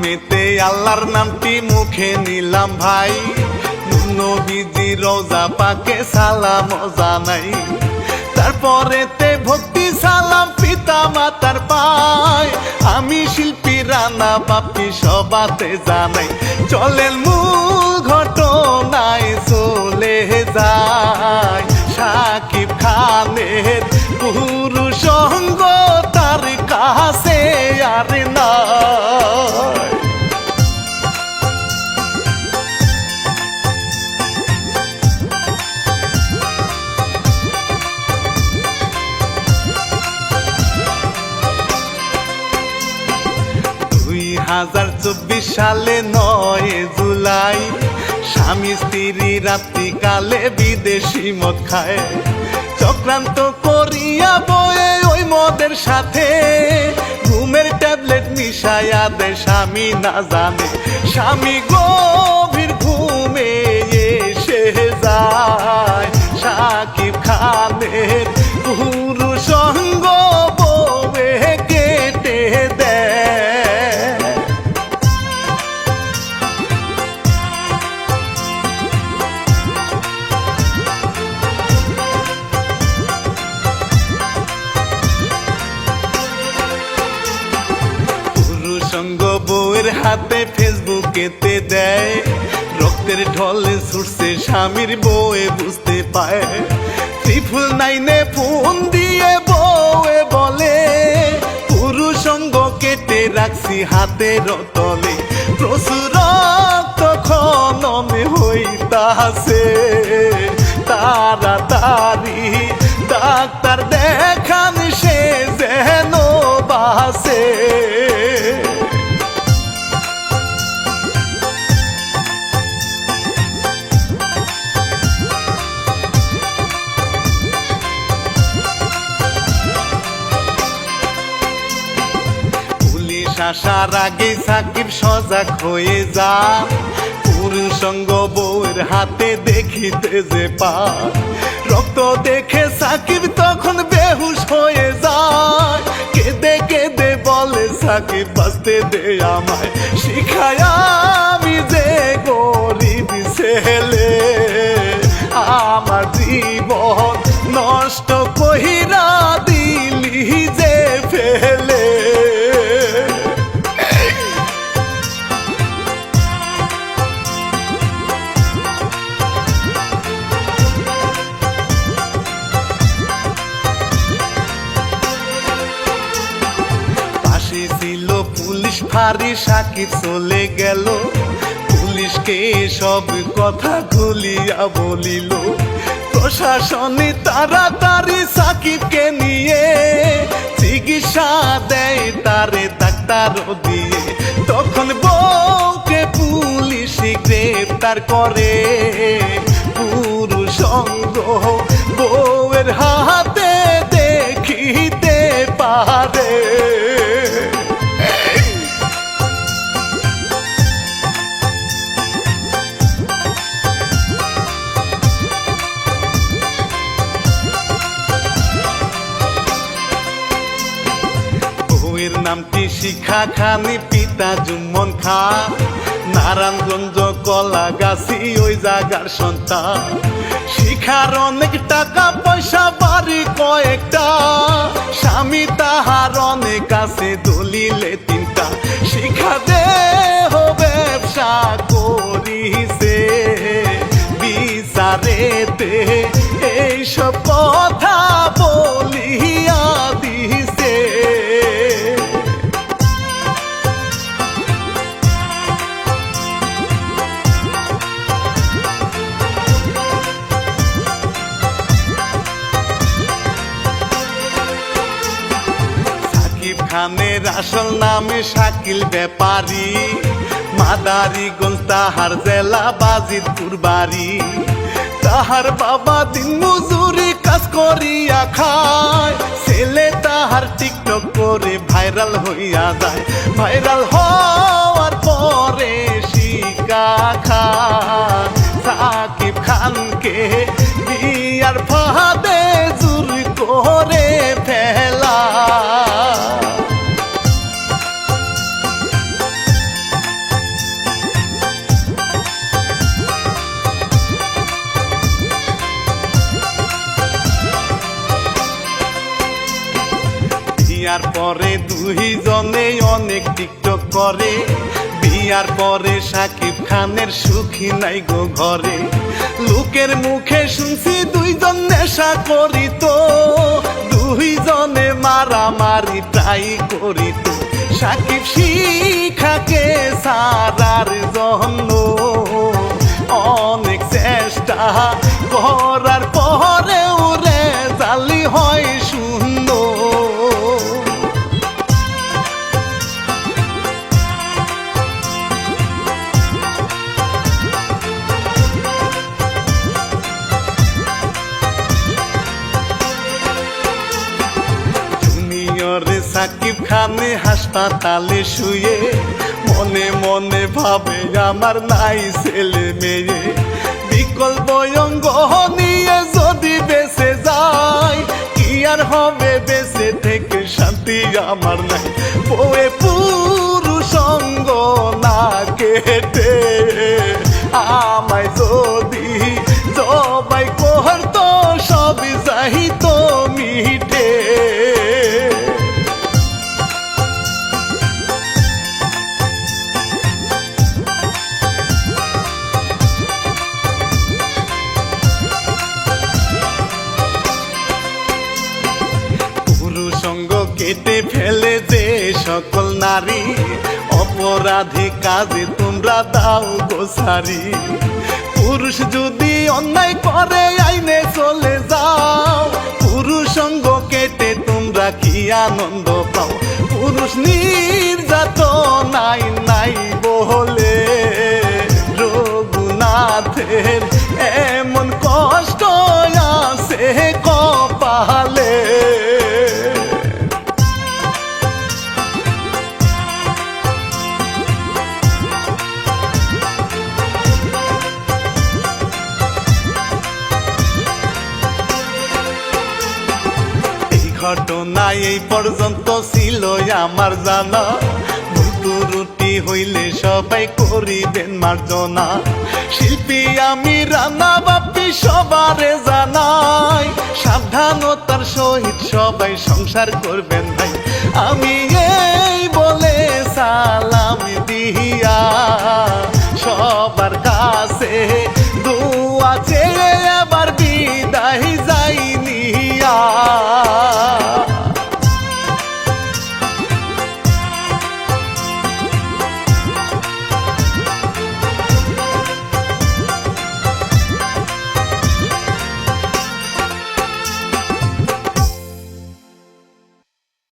প্রথমেতে আল্লাহর নামটি মুখে নিলাম ভাই, নবীজি রওজা পাকে সালাম জানাই। তারপরেতে ভক্তি সালাম পিতা মাতার পায়, আমি শিল্পী রানা বাপি সবাতে জানাই। চলেন মূল ঘটনায় চলে যায়, শাকিব খানের পুরুষ সঙ্গ তার কাছে আর নাই। সালে 9 জুলাই স্বামী স্ত্রী রাত্রিকালে বিদেশি মদ খায়, চক্রান্ত করিয়া বয়ে ওই মদের সাথে ঘুমের ট্যাবলেট মিশাইয়া দেয়, স্বামী না জানে। স্বামী গভীর ঘুমে এসে যায়, শাকিব খানের পুরুষ সঙ্গ বউয়ে কেটে দেয়। সঙ্গ বউয়ের হাতে ফেসবুকেতে দেয়, রক্তের ঢলে ছুটছে স্বামীর বউয়ে বুঝতে পায়। 999 ফোন দিয়ে বউয়ে বলে, পুরুষ সঙ্গ কেটে রাখছি হাতের তলে, প্রচুর রক্ত খননে হইতাছে, তাড়াতাড়ি ডাক্তার দেখান সে যেন বাসে। আসার আগে সাকিব সজাগ হয়ে যা, পুরুষ সঙ্গ বউয়ের হাতে দেখিতে যে পা, রক্ত দেখে সাকিব তখন বেহুশ হয়ে যায়, কেঁদে কেঁদে বলে সাকিব বাঁচতে দে আমায়, শিখায় আমি যে গরিব ছেলে, আমার জীবন নষ্ট কইরা দিলি যে ফেলে। ছিল পুলিশ ফাঁড়ি, সাকিব চলে গেল, পুলিশকে সব কথা খুলিয়া বলিল, প্রশাসনে তাড়াতাড়ি সাকিবকে নিয়ে চিকিৎসা দেয় তারে ডাক্তার দিয়ে। তখন বউকে পুলিশ গ্রেপ্তার করে, পুরুষ সঙ্গ বউয়ের হাতে দেখিতে পারে। নামটি শিখা খানি, পিতা জুম্মন খান, নারায়ণগঞ্জ কলাগাছি ওই জায়গার সন্তান। শিখার অনেক টাকা পয়সা বাড়ি কয়েকটা, স্বামী তাহার অনেক আছে দলিলে 3টা, শিখা দেহ ব্যবসা করিছে, বিচারেতে এইসব কথা বলিয়া দিছে। খানের আসল নামে শাকিল ব্যাপারী, মাদারীগঞ্জ তাহার জেলা বাজিতপুর বাড়ি। তাহার বাবা দিন মজুরি কাজ করিয়া খায়, ছেলে তাহার টিকটক করে ভাইরাল হইয়া যায়, ভাইরাল হওয়ার পরে শিকা খান সাকিব খানকে বিয়ার ফাঁদে জোর করে ফেলা। দুইজনে অনেক টিকটক করে, বিয়ার পরে শাকিব খানের সুখী নাই গো ঘরে। লোকের মুখে শুনছি দুইজন নেশা করিত, দুইজনে মারামারি ট্রাই করিত। শাকিব শিখাকে সারার জন্য অনেক চেষ্টা করার পরেও রেজাল্ট হয় শূন্য। সাকিব খানে হাসপাতালে শুয়ে মনে মনে ভাবে আমার নাই ছেলে মেয়ে। বিকল্প অঙ্গ নিয়ে যদি বেঁচে যায়, কি আর হবে বেঁচে থেকে শান্তি আমার নাই। বউয়ে পুরুষ অঙ্গ না কেটে আমায় যদি জবাই করতো সবই যাইতো মিটে। সঙ্গ কেটে ফেলে যে সকল নারী, অপরাধী কাজে তোমরা দাও গোসারি। পুরুষ যদি অন্যায় করে আইনে চলে যাও, পুরুষ সঙ্গ কেটে তোমরা কি আনন্দ পাও। পুরুষ নির্যাতনাই নাই বলে রঘুনাথের এমন কষ্ট আছে কপালে। ঘটনা এই পর্যন্ত ছিল আমার জানা, ভুল ত্রুটি হইলে সবাই করিবেন মার্জনা। শিল্পী আমি রানা বাপি সবারে জানাই, সাবধানতার সহিত সবাই সংসার করবেন ভাই। আমি এই বলে সালাম দিয়া